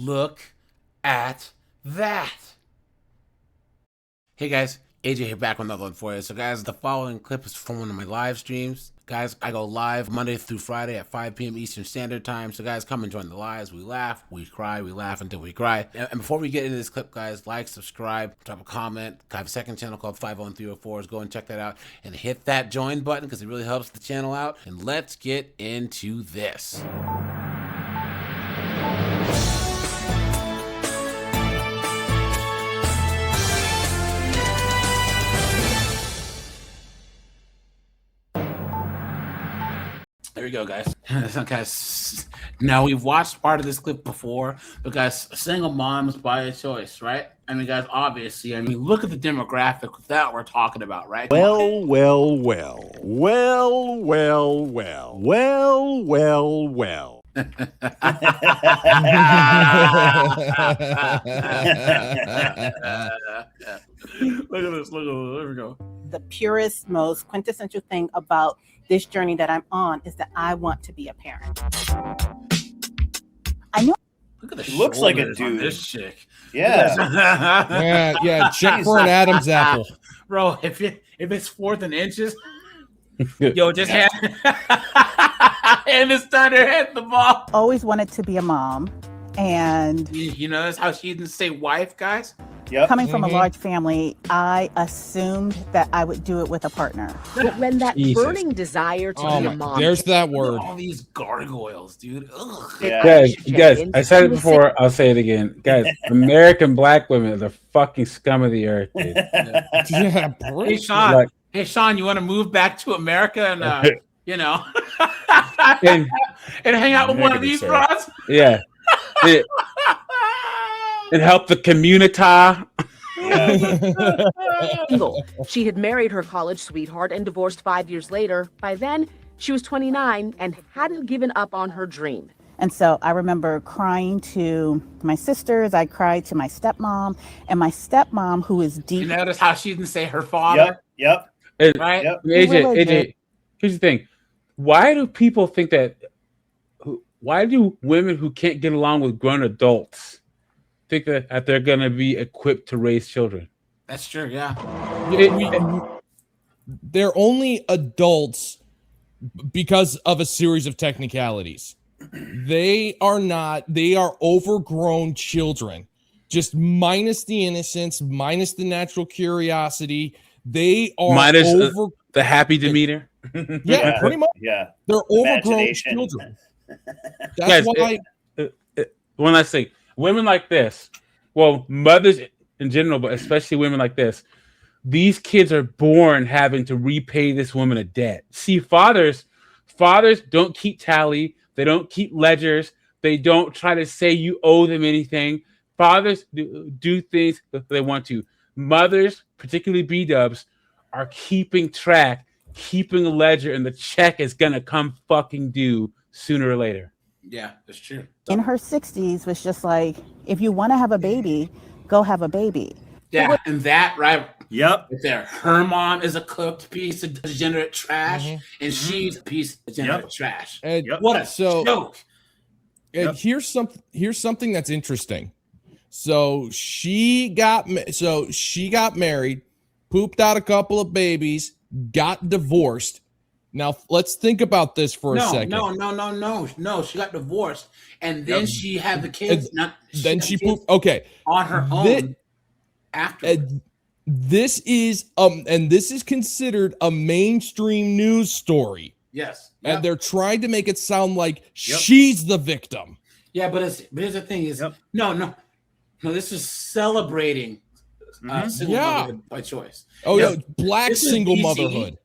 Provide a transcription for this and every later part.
Look at that. Hey guys, AJ here back with another one for you. So guys, the following clip is from one of my live streams. Guys, I go live Monday through Friday at 5 p.m. Eastern Standard Time. So guys, come and join the lives. We laugh, we cry, we laugh until we cry. And before we get into this clip, guys, like, subscribe, drop a comment. I have a second channel called 50304s. Go and check that out. And hit that join button because it really helps the channel out. And let's get into this. There we go, guys. Guys, now we've watched part of this clip before, but guys, single moms by a choice, right? I mean, guys, obviously, look at the demographic that we're talking about, right? Well. Look at this. There we go. The purest, most quintessential thing about this journey that I'm on is that I want to be a parent. I know. Look at the She looks like a on dude. this chick. Yeah. yeah. Check for an Adam's apple, bro. If it's 4th in inches, yo, just hand this thunder hit the ball. Always wanted to be a mom, and You know that's how she didn't say wife, guys. Yep. coming from a large family, I assumed that I would do it with a partner. But when that Jesus. burning desire to be a mom, there's that word. All these gargoyles, dude. Ugh. Yeah. Guys, I said it before, I'll say it again. Guys, American black women are the fucking scum of the earth, dude. Yeah, Hey Sean, Like- you want to move back to America and you know, And, and hang out with one of these broads? yeah. And help the community. single. She had married her college sweetheart and divorced 5 years later. By then, she was 29 and hadn't given up on her dream. And so I remember crying to my sisters. I cried to my stepmom, and my stepmom, who is You deep. notice how she didn't say her father, Yep. And, right? Yep. AJ, here's the thing. Why do people think that? Why do women who can't get along with grown adults think that they're going to be equipped to raise children? That's true. Yeah. They're only adults because of a series of technicalities. They are not. They are overgrown children, just minus the innocence, minus the natural curiosity. They are Minus the happy demeanor. Yeah, pretty much. Yeah. They're overgrown Imagination. children. That's Guys, why. One last thing. Women like this, well, mothers in general, but especially women like this, these kids are born having to repay this woman a debt. See, fathers don't keep tally. They don't keep ledgers. They don't try to say you owe them anything. Fathers do things that they want to. Mothers, particularly B-dubs, are keeping track, keeping a ledger, and the check is going to come fucking due sooner or later. Yeah, that's true. In her 60s was just like, if you want to have a baby, go have a baby. Yeah, and that right Yep. there. Her mom is a cooked piece of degenerate trash, and she's a piece of degenerate trash. And Yep. What a So- joke! And here's something that's interesting. So she got married, pooped out a couple of babies, got divorced. Now let's think about this for a second. No. She got divorced, and then she had the kids. Then she pooped. Okay, on her own. After this is considered a mainstream news story. yes, And they're trying to make it sound like she's the victim. yeah, but here's the thing: is no. This is celebrating single motherhood by choice. Oh Yes. yeah, black This is single DC. motherhood.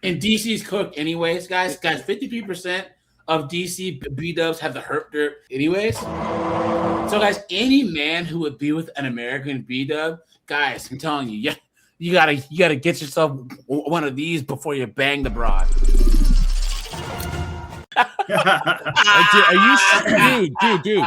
And DC's cooked anyways, guys. 53% of DC B-dubs have the herp dirt anyways. So, guys, any man who would be with an American B-dub, guys, I'm telling you, you gotta get yourself one of these before you bang the broad. Are you dude?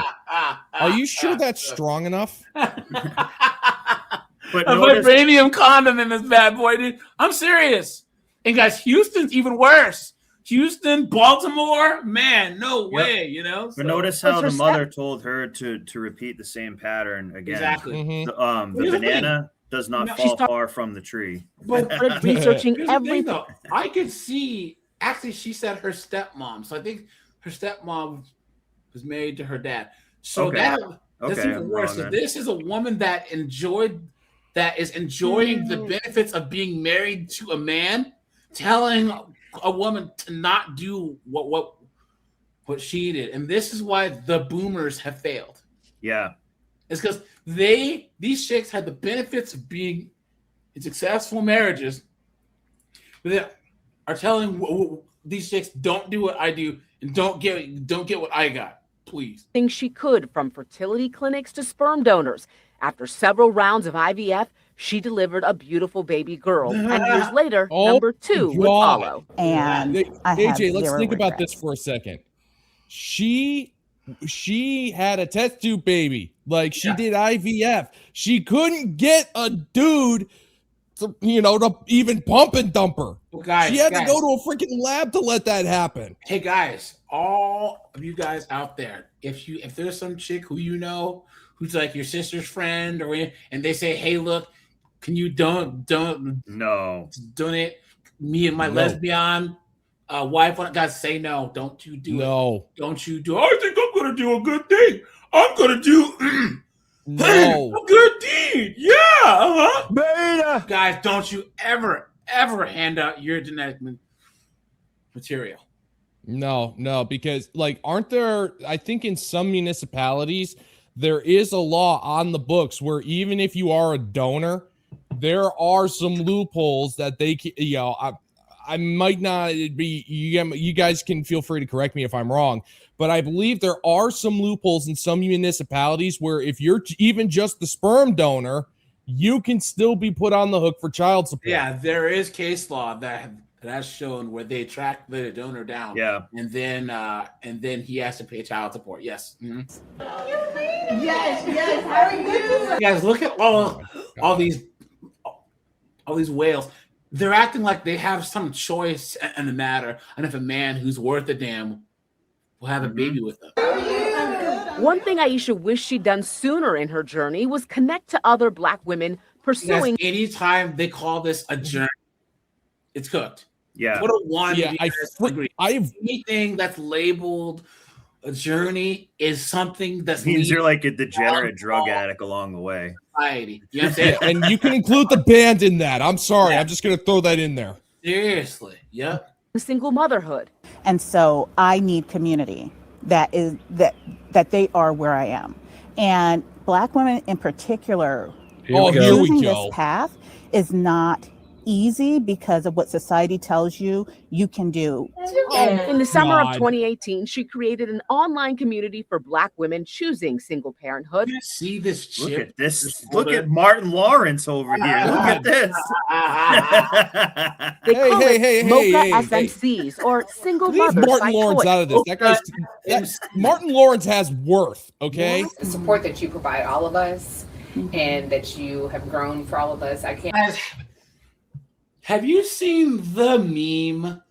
Are you sure that's strong enough? But A notice, vibranium condom in this bad boy, dude. I'm serious. And guys, Houston's even worse. Houston, Baltimore, man, no way, you know. But notice how the mother told her to repeat the same pattern again. Exactly. Mm-hmm. The banana does not fall far from the tree. But researching everything, though, I could see. Actually, she said her stepmom. So I think her stepmom was married to her dad. So that's even worse. So this is a woman that is enjoying the benefits of being married to a man, telling a woman to not do what she did. And this is why the boomers have failed. Yeah. It's because these chicks had the benefits of being in successful marriages, but they are telling these chicks, don't do what I do and don't get what I got, please. Things she could, from fertility clinics to sperm donors. After several rounds of IVF, she delivered a beautiful baby girl. And years later, number 2 would follow. And AJ, let's think about this for a second. She had a test tube baby. Like, she did IVF. She couldn't get a dude to even pump and dump her. Well, guys, she had to go to a freaking lab to let that happen. Hey guys, all of you guys out there, if there's some chick who you know who's like your sister's friend, and they say, hey, look, can you donate me and my lesbian wife? Guys, say no. Don't you do it. Don't you do it. I think I'm going to do a good thing. I'm going to do a good deed. Yeah. Beta. Guys, don't you ever hand out your genetic material. No, because aren't there, I think in some municipalities, there is a law on the books where even if you are a donor, there are some loopholes that they can, I might not be, you guys can feel free to correct me if I'm wrong, but I believe there are some loopholes in some municipalities where if you're even just the sperm donor, you can still be put on the hook for child support. Yeah, there is case law that has shown where they track the donor down. Yeah. And then he has to pay child support. Yes. Mm-hmm. Yes. How are you? Guys, look at all these whales. They're acting like they have some choice in the matter, and if a man who's worth a damn will have a baby with them. One thing Aisha wished she'd done sooner in her journey was connect to other Black women pursuing. Guys, anytime they call this a journey, it's cooked. Yeah. Put a one. Yeah, anything that's labeled a journey is something that means you're like a degenerate drug addict along the way. Society. You know what I'm saying? And you can include the band in that. I'm sorry. I'm just going to throw that in there. Seriously. Yep. Single motherhood. And so I need community that they are where I am. And Black women in particular, choosing this path is not easy because of what society tells you can do. In the summer of 2018, she created an online community for Black women choosing single parenthood. You see this chip? Look at this. Look at Martin Lawrence over here. Look at this. They call it Mocha SMCs or single mothers. Leave Martin Lawrence out of this. Martin Lawrence has worth, okay? The support that you provide all of us and that you have grown for all of us. I can't. Have you seen the meme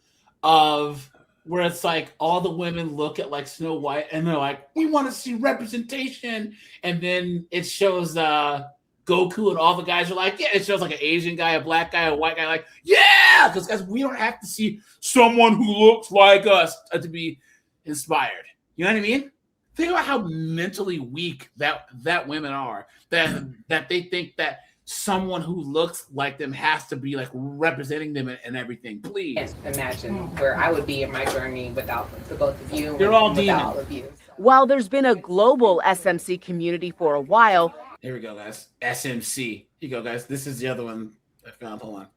of where it's like all the women look at like Snow White and they're like, we want to see representation, and then it shows Goku and all the guys are like, yeah, it shows like an Asian guy, a Black guy, a white guy, like, yeah, because guys, we don't have to see someone who looks like us to be inspired. You know what I mean? Think about how mentally weak that women are, that they think that someone who looks like them has to be like representing them and everything. Please imagine where I would be in my journey without the both of you. You're all without all of you. While there's been a global SMC community for a while. Here we go, guys. SMC. Here you go, guys. This is the other one I found. Hold on.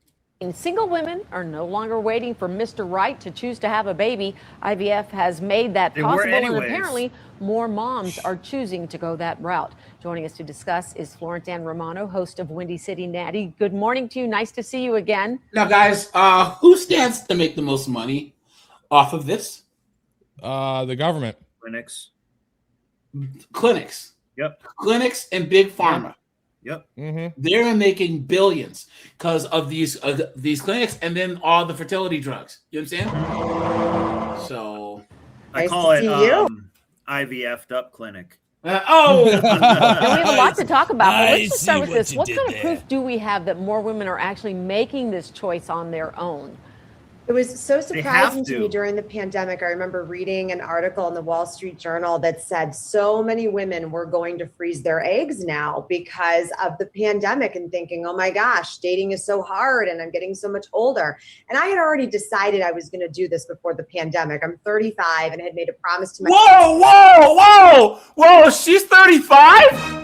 Single women are no longer waiting for Mr. Right to choose to have a baby. IVF has made that possible, and apparently more moms are choosing to go that route. Joining us to discuss is Florence Ann Romano, host of Windy City Natty. Good morning to you. Nice to see you again. Now, guys, who stands to make the most money off of this? The government. Clinics. Clinics. Yep. Clinics and big pharma. Yep. They're making billions because of these clinics and then all the fertility drugs. You understand? So I call it IVF'd up clinic. We have a lot to talk about, but let's just start with this. What kind of proof do we have that more women are actually making this choice on their own? It was so surprising to me during the pandemic. I remember reading an article in the Wall Street Journal that said so many women were going to freeze their eggs now because of the pandemic and thinking, oh my gosh, dating is so hard and I'm getting so much older. And I had already decided I was going to do this before the pandemic. I'm 35 and had made a promise to myself. Whoa! She's 35?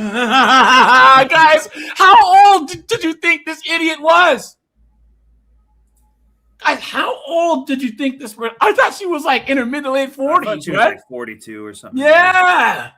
Guys, how old did you think this idiot was? Guys, how old did you think this was? I thought she was like in her mid to late 40s, I thought she was right? like 42 or something. Yeah.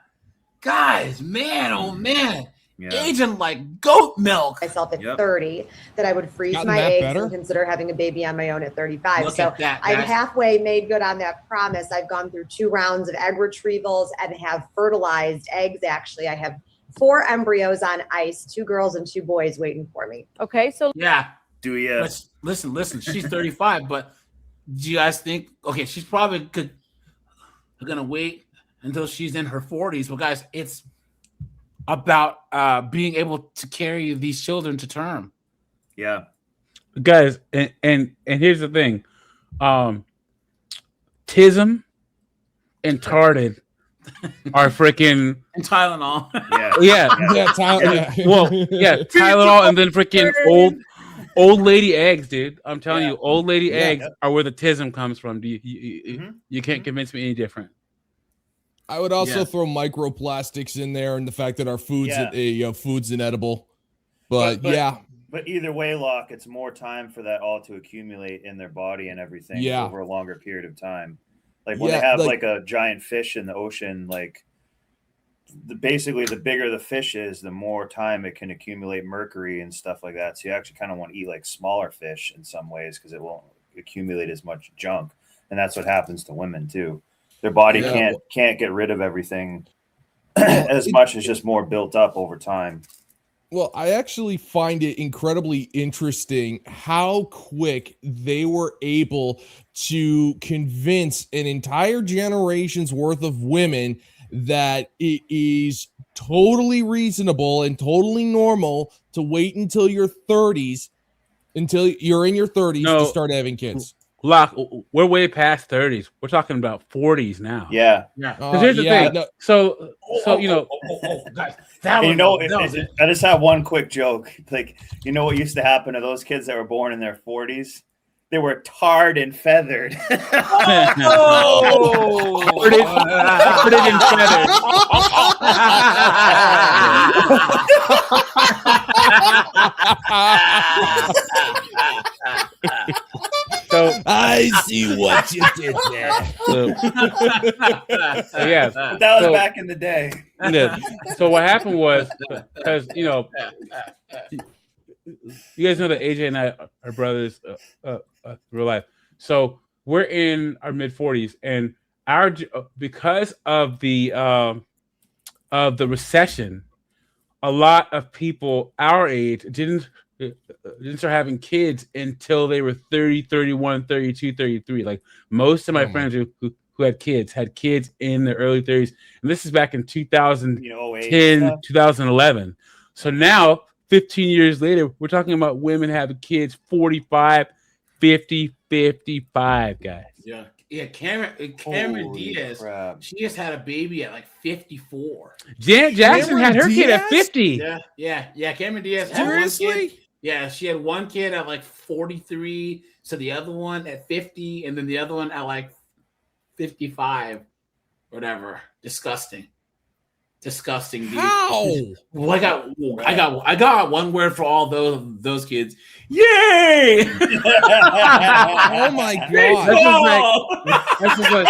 Guys, man, oh man. Yeah. Aging like goat milk. Myself at 30 that I would freeze my eggs and consider having a baby on my own at 35. Look so at that, I've guys. halfway made good on that promise. I've gone through 2 rounds of egg retrievals and have fertilized eggs. Actually, I have 4 embryos on ice, 2 girls and 2 boys waiting for me. Okay, so yeah. Do you listen? She's 35, but do you guys think? Okay, she's probably gonna wait until she's in her 40s. But guys, it's about being able to carry these children to term. Yeah, guys, and here's the thing, Tism and Tarded are freaking and Tylenol. Tylenol, and then freaking old lady eggs, dude. I'm telling you, old lady eggs are where the Tism comes from. You can't convince me any different. I would also throw microplastics in there, and the fact that our food's food's inedible. But either way, Locke, it's more time for that all to accumulate in their body and everything over a longer period of time. Like when they have like a giant fish in the ocean, like basically the bigger the fish is, the more time it can accumulate mercury and stuff like that. So you actually kind of want to eat like smaller fish in some ways because it won't accumulate as much junk. And that's what happens to women too. Their body can't get rid of everything as much as just more built up over time. Well, I actually find it incredibly interesting how quick they were able to convince an entire generation's worth of women that it is totally reasonable and totally normal to wait until your 30s, until you're in your 30s to start having kids. Locke, we're way past 30s. We're talking about 40s now. Yeah. Because here's the thing. No. So you know, guys, I just have one quick joke. Like, you know what used to happen to those kids that were born in their 40s? They were tarred and feathered. Tarred and feathered. So I see what you did there. That was back in the day. Yeah. So what happened was, because you guys know that AJ and I are brothers, real life. So we're in our mid 40s, and because of the recession, a lot of people our age didn't start having kids until they were 30, 31, 32, 33. Like most of my friends who had kids in their early 30s. And this is back in 2010, 2011. So now, 15 years later, we're talking about women having kids 45, 50, 55, guys. Yeah, Cameron Diaz, she just had a baby at like 54. Janet Jackson had her kid at 50. Yeah. Cameron Diaz had Seriously? one kid. Yeah, she had one kid at like 43. So the other one at 50, and then the other one at like 55, whatever. Disgusting. Dude. How? Well, I got one word for all those kids. Yay! Oh my god! That's just like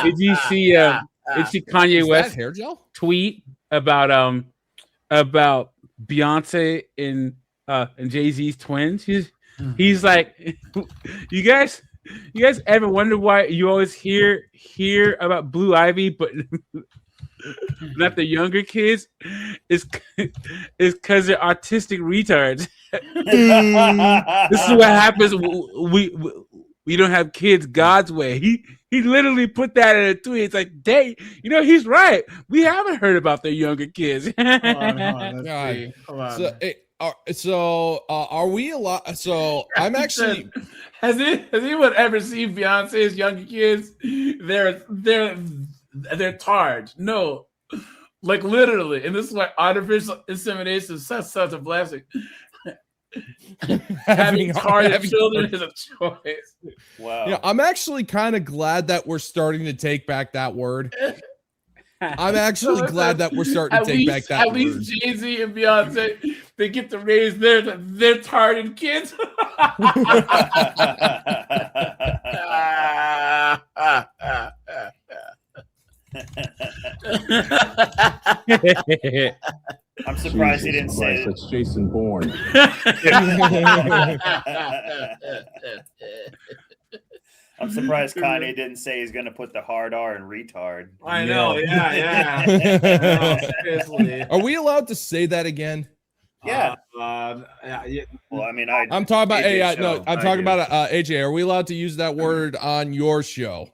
did you see Kanye West hair gel tweet about Beyonce and Jay-Z's twins? He's like, you guys You guys ever wonder why you always hear about Blue Ivy, but not the younger kids? It's because they're autistic retards. This is what happens. We don't have kids God's way. He literally put that in a tweet. It's like, dang, he's right. We haven't heard about their younger kids. Hold on. Let's see. Hold on. So, are we allowed? So, I'm actually. Has anyone ever seen Beyonce's younger kids? They're tards. No, like literally, and this is why artificial insemination is such a blessing. Having tardy children is a choice. Wow. I'm actually kind of glad that we're starting to take back that word. I'm actually glad that we're starting to take back that word. At least Jay-Z and Beyonce, they get to raise their tardy kids. I'm surprised he didn't say it. That's Jason Bourne. I'm surprised Kanye didn't say he's going to put the hard R in retard. I know, yeah. Are we allowed to say that again? Yeah. Yeah. Well, I mean, I'm talking about I'm talking about AJ. Are we allowed to use that word on your show?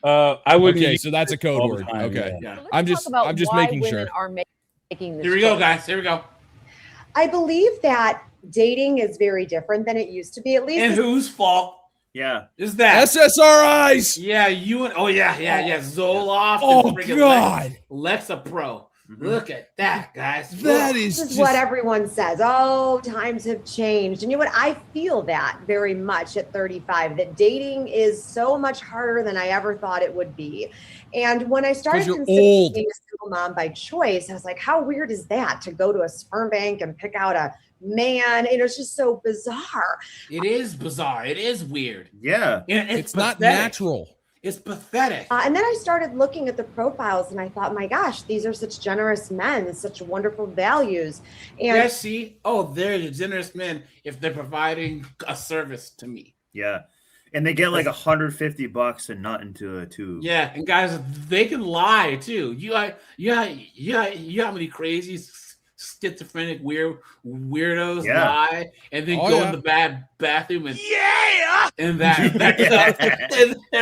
I would. Okay, so that's a code word. Okay, Yeah. I'm just making sure. Making this Here we go, guys. Here we go. I believe that dating is very different than it used to be. At least, And whose fault? Yeah, is that SSRIs? Yeah, you and Zoloft. Oh and God, Lexapro. Look at that, guys. This is what everyone says. Oh, times have changed. And you know what? I feel that very much at 35, that dating is so much harder than I ever thought it would be. And when I started considering being a single mom by choice, I was like, how weird is that to go to a sperm bank and pick out a man? It's just so bizarre. It is bizarre. It is weird. Yeah. It's not natural. It's pathetic. And then I started looking at the profiles and I thought, my gosh, these are such generous men, such wonderful values. And yeah, see, they're generous men if they're providing a service to me. Yeah. And they get like $150 and not into a tube. Yeah, and guys, they can lie too. You got how many crazy schizophrenic weirdos lie and then go in the bad bathroom and and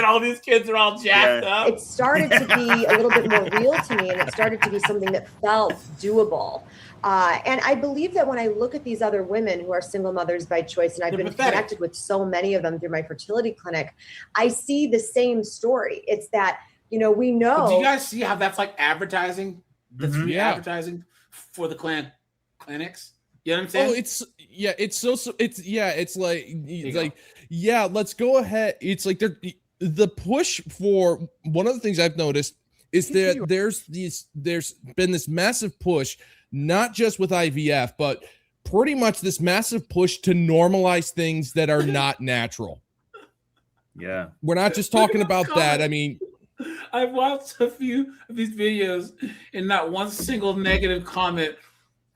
all these kids are all jacked up. It started to be a little bit more real to me, and it started to be something that felt doable. And I believe that when I look at these other women who are single mothers by choice, and I've been connected with so many of them through my fertility clinic, I see the same story. It's that, we know. But do you guys see how that's like advertising? That's advertising for the clinics. You know what I'm saying? Let's go ahead. It's like the push for one of the things I've noticed is that there's been this massive push, not just with IVF, but pretty much this massive push to normalize things that are not natural. Yeah. We're not just talking about that. I mean, I've watched a few of these videos and not one single negative comment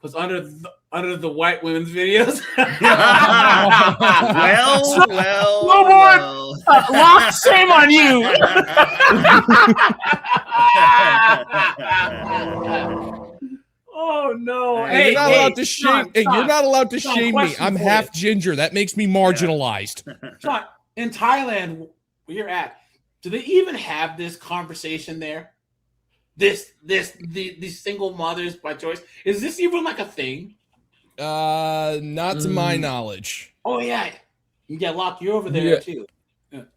was under the white women's videos. well. Lock, shame on you. Oh no! Hey, you're not allowed to shame. You're not allowed to shame me. I'm half ginger. That makes me marginalized. Sean, in Thailand, where you're at, do they even have this conversation there? These single mothers by choice. Is this even like a thing? Not to my knowledge. Oh yeah, you get locked. You're over there too.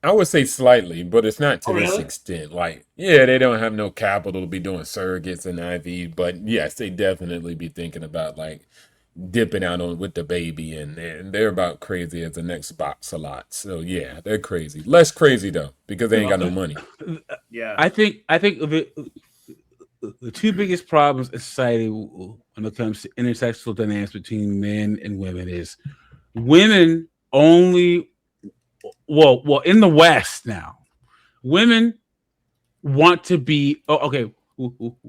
I would say slightly, but it's not to this extent. Like, they don't have no capital to be doing surrogates and IV, but yes, they definitely be thinking about like dipping out on with the baby, and they're about crazy as the next box a lot. So yeah, they're crazy. Less crazy though, because they ain't got no money. Yeah, I think the two biggest problems in society when it comes to intersexual dynamics between men and women is women only. Well, in the West now, women want to be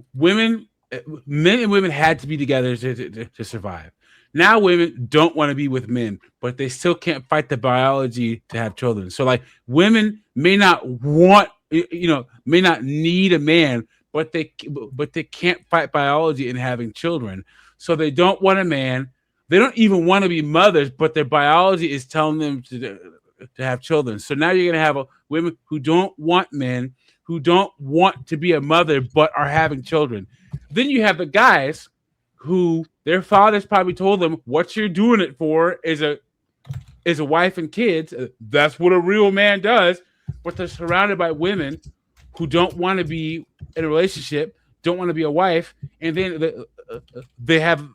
men and women had to be together to survive. Now women don't want to be with men, but they still can't fight the biology to have children. So like women may not want, may not need a man, but they can't fight biology in having children. So they don't want a man. They don't even want to be mothers, but their biology is telling them to have children. So now you're going to have women who don't want men, who don't want to be a mother, but are having children. Then you have the guys who their fathers probably told them, what you're doing it for is a wife and kids. That's what a real man does. But they're surrounded by women who don't want to be in a relationship, don't want to be a wife. And then they have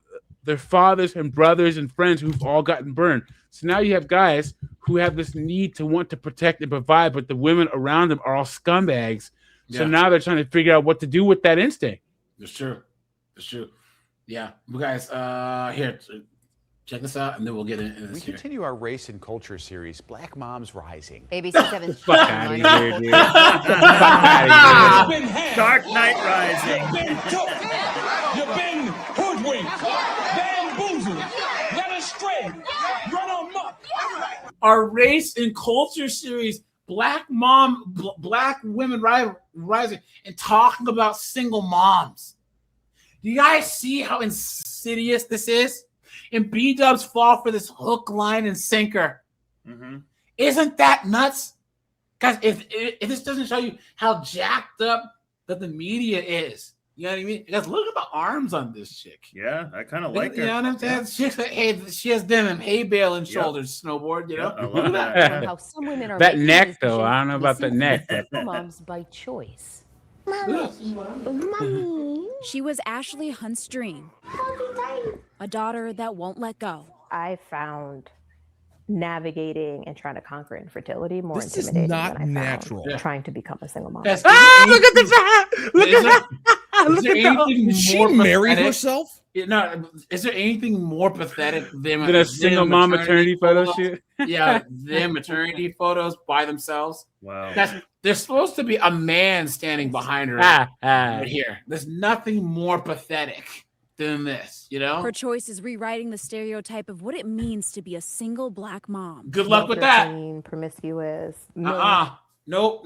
their fathers and brothers and friends who've all gotten burned. So now you have guys who have this need to want to protect and provide, but the women around them are all scumbags. So now they're trying to figure out what to do with that instinct. It's true. Yeah. You guys, here, check this out, and then we'll get into this. We continue our race and culture series, Black Moms Rising. ABC7's Fuck out of here, dude. Dark Knight Rising. You've been hoodwinked, bamboozled, led astray, run amok. Our race and culture series, Black Women Rising, and talking about single moms. Do you guys see how insidious this is? And B-dubs fall for this hook, line, and sinker. Mm-hmm. Isn't that nuts? Guys, if this doesn't show you how jacked up that the media is, you know what I mean? Guys, look at the arms on this chick. Yeah, I kind of like her. You know what I'm saying? Yeah. She has them hay bale and shoulders snowboard, you know? I love that. How some women are That neck, though. I don't know about the neck. moms by choice. Mommy. She was Ashley Hunt's dream, a daughter that won't let go. I found navigating and trying to conquer infertility more This is intimidating not than I natural. found trying to become a single mom. Yes. Look at the fat! Look at that! Look at that! Did she marry herself? No, is there anything more pathetic than a single mom maternity photo shoot? Yeah, their maternity photos by themselves. Wow. There's supposed to be a man standing behind her right here. There's nothing more pathetic than this, you know? Her choice is rewriting the stereotype of what it means to be a single Black mom. Good luck with that. Promiscuous. Nope.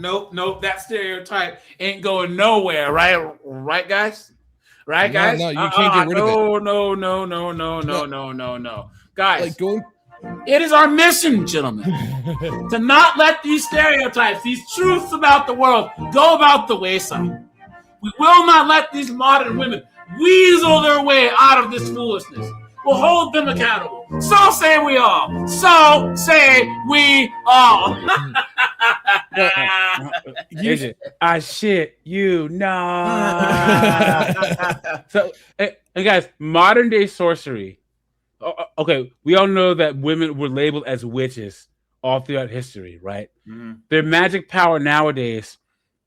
That stereotype ain't going nowhere, right? Right, guys? Right, guys? No, you can't get rid of it. No. Guys, Like going. it is our mission, gentlemen, to not let these stereotypes, these truths about the world, go about the wayside. We will not let these modern women weasel their way out of this foolishness. We'll hold them accountable. So say we all. So say we all. I shit you. No. So, and guys, modern day sorcery. Okay, we all know that women were labeled as witches all throughout history, right? Mm-hmm. Their magic power nowadays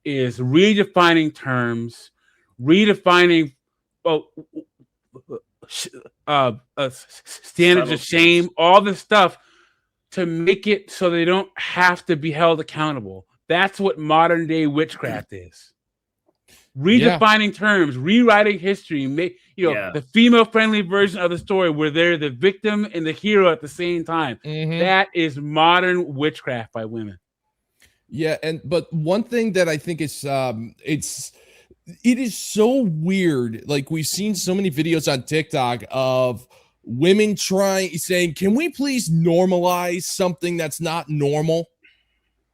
is redefining terms, redefining standards of shame, all this stuff to make it so they don't have to be held accountable. That's what modern day witchcraft is. Redefining terms, rewriting history, the female friendly version of the story where they're the victim and the hero at the same time. Mm-hmm. That is modern witchcraft by women. Yeah, but one thing that I think is it is so weird. Like, we've seen so many videos on TikTok of women saying, can we please normalize something that's not normal?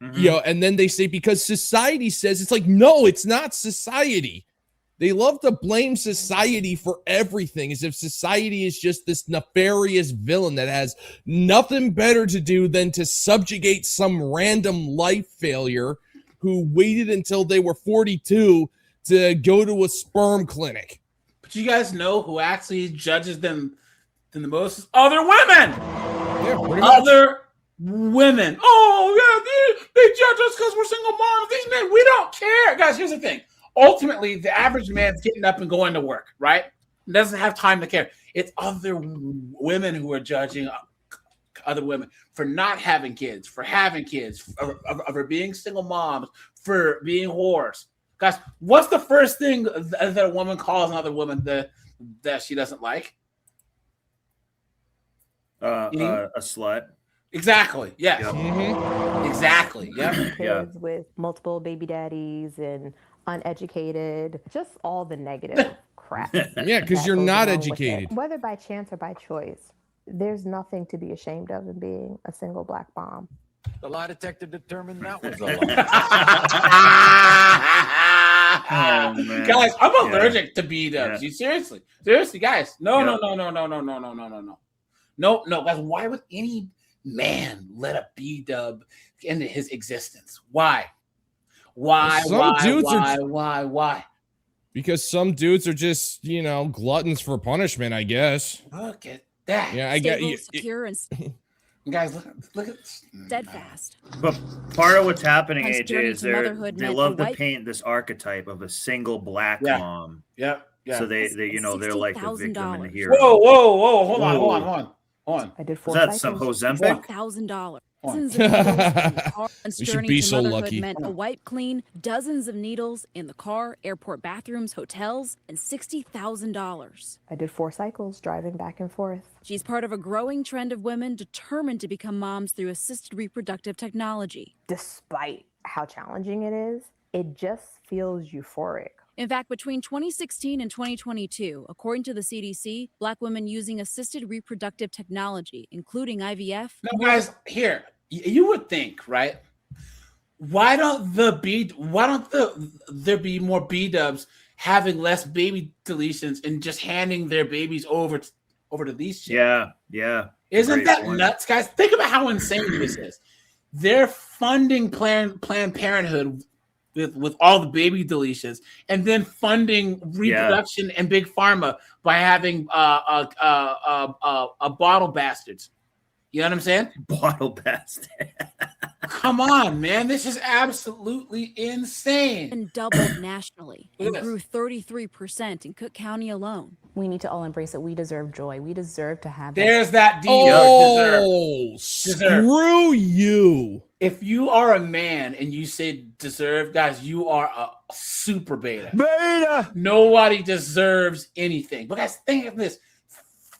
Mm-hmm. And then they say, because society says, it's like, no, it's not society. They love to blame society for everything, as if society is just this nefarious villain that has nothing better to do than to subjugate some random life failure who waited until they were 42 to go to a sperm clinic. But you guys know who actually judges them the most? Other women. Yeah, pretty much. Women. Oh, yeah, they judge us because we're single moms. These men, we don't care. Guys, here's the thing. Ultimately, the average man's getting up and going to work, right? Doesn't have time to care. It's other women who are judging other women for not having kids, for having kids, for being single moms, for being whores. Guys, what's the first thing that a woman calls another woman that she doesn't like? A slut. Exactly. Yes. Yep. Exactly. Yeah. Kids with multiple baby daddies and uneducated, just all the negative crap. Yeah, because you're not educated. Whether by chance or by choice, there's nothing to be ashamed of in being a single Black mom. The lie detector determined that was a lie. Man. Guys, I'm allergic to B-dubs. You seriously, guys? No. Guys, why would any man let a B-dub into his existence? Why? Why? Because some dudes are just, gluttons for punishment, I guess. Look at that. Yeah, I get Stable, you. secure, and Guys, look at steadfast. But part of what's happening, Hunt's AJ, journey is to motherhood they meant love a to white- paint this archetype of a single Black mom. Yeah. So they they're like the victim and the hero. Whoa! Hold on. I did Is 4 that cycles. some Ozempic? $1,000. We should Journey be to so motherhood lucky. meant a wipe clean, dozens of needles in the car, airport bathrooms, hotels, and $60,000. I did 4 cycles driving back and forth. She's part of a growing trend of women determined to become moms through assisted reproductive technology. Despite how challenging it is, it just feels euphoric. In fact, between 2016 and 2022, according to the CDC, Black women using assisted reproductive technology, including IVF. Now, guys, here you would think, right? Why don't there be more B-dubs having less baby deletions and just handing their babies over to these chicks? Yeah. Isn't Great that point. nuts, guys? Think about how insane this is. They're funding Planned Parenthood with all the baby deletions, and then funding reproduction and big pharma by having a bottle bastards. You know what I'm saying? Bottle bastard. Come on, man. This is absolutely insane. And doubled nationally and grew 33% in Cook County alone. We need to all embrace it. We deserve joy. We deserve to have There's that deal. Oh, screw you. If you are a man and you say deserve, guys, you are a super beta. Beta. Nobody deserves anything. But guys, think of this.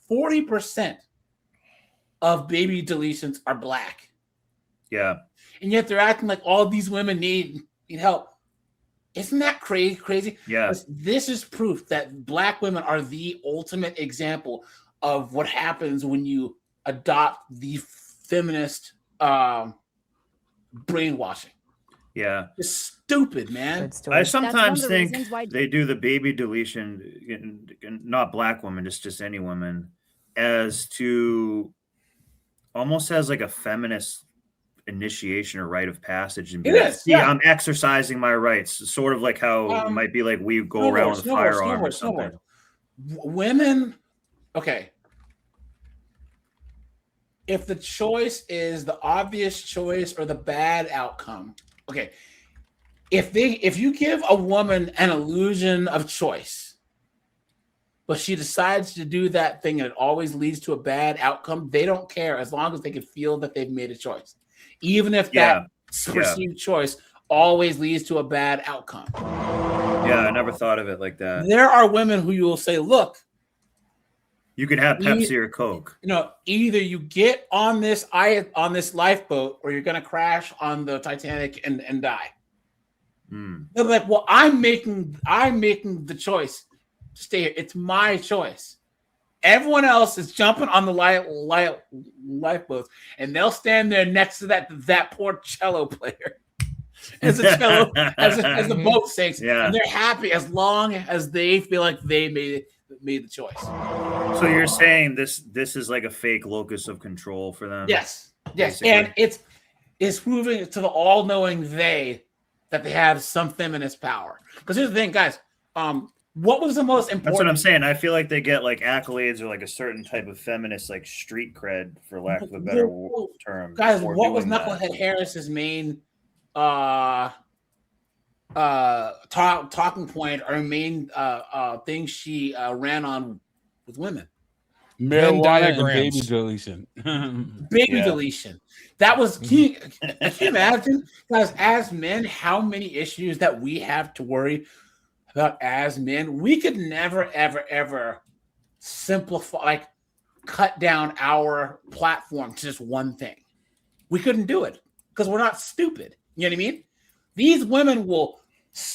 40% of baby deletions are Black. Yeah. And yet they're acting like all these women need help. Isn't that crazy? Yeah. This is proof that Black women are the ultimate example of what happens when you adopt the feminist brainwashing. Yeah. It's stupid, man. I sometimes think they do the baby deletion, not Black women, just any woman, as to almost as like a feminist initiation or rite of passage, and be like, see, I'm exercising my rights, sort of like how it might be like we go around with a firearm or something. Women, okay. If the choice is the obvious choice or the bad outcome, okay. If you give a woman an illusion of choice, but she decides to do that thing and it always leads to a bad outcome, they don't care as long as they can feel that they've made a choice. Even if that perceived choice always leads to a bad outcome. Yeah, I never thought of it like that. There are women who you will say, look, you could have Pepsi or Coke. Either you get on this lifeboat or you're going to crash on the Titanic and die. They're like, well, I'm making the choice to stay here. It's my choice. Everyone else is jumping on the lifeboats, and they'll stand there next to that poor cello player as the boat sinks, and they're happy as long as they feel like they made the choice. So you're saying this is like a fake locus of control for them? Yes, basically. And it's proving to the all-knowing they that they have some feminist power. Because here's the thing, guys. What was the most important? That's what I'm saying. I feel like they get like accolades or like a certain type of feminist like street cred, for lack of a better term. Guys, what was Knucklehead Harris's main talking point or main thing she ran on with women? Marijuana and baby deletion. Baby deletion. That was key. Can you imagine, guys, as men, how many issues that we have to worry about as men? We could never, ever, ever simplify. Like, cut down our platform to just one thing. We couldn't do it because we're not stupid. You know what I mean? These women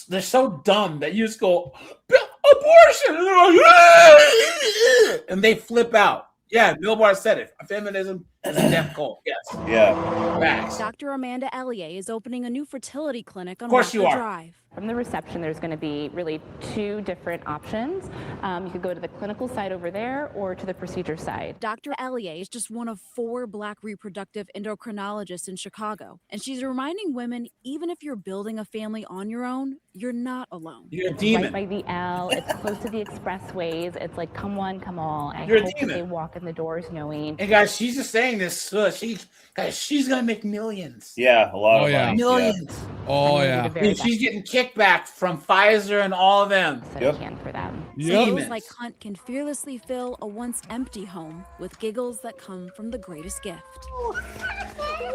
they're so dumb that you just go, abortion! And they're like, and they flip out. Yeah, Bill Barr said it. Feminism is a death cult. Yes. Yeah. Facts. Dr. Amanda Ellier is opening a new fertility clinic on Walker Drive. From the reception, there's going to be really two different options. You could go to the clinical side over there or to the procedure side. Dr. Ellier is just one of 4 Black reproductive endocrinologists in Chicago. And she's reminding women, even if you're building a family on your own, you're not alone. You're a demon. Right by the L. It's close to the expressways. It's like, come one, come all. I You're a hope that demon. they walk in the doors knowing. And guys, she's just saying this. She's gonna make millions. Yeah, a lot of money. Millions. Yeah. Oh yeah. And she's getting kickback from Pfizer and all of them. Yep. Can for them. CEOs like Hunt can fearlessly fill a once empty home with giggles that come from the greatest gift.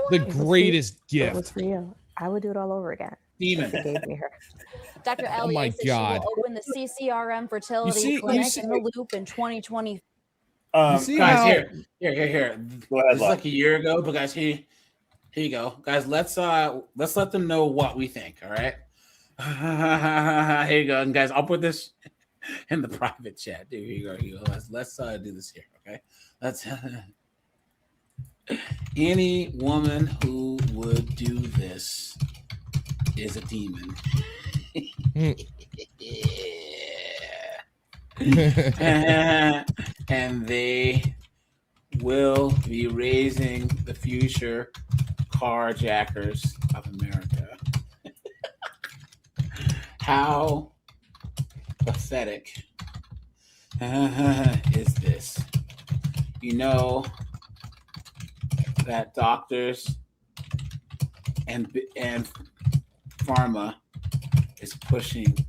The greatest It was gift. for you. I would do it all over again. Demon. She gave me her. Dr. Oh Elliot my says God. she will open the CCRM fertility clinic in the Loop in 2020. Guys, here. Go ahead, This is like a year ago, but guys, here you go, guys. Let's let them know what we think. All right. Here you go, and guys, I'll put this in the private chat. Dude, here you go. Let's do this here. Okay. Let's. Any woman who would do this is a demon. And they will be raising the future carjackers of America. How pathetic is this? You know that doctors and pharma is pushing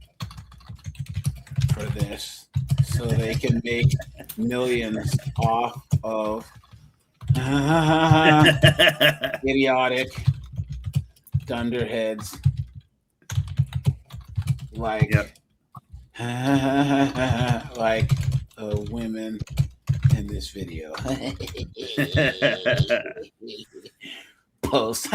for this so they can make millions off of idiotic dunderheads like like women in this video. Post.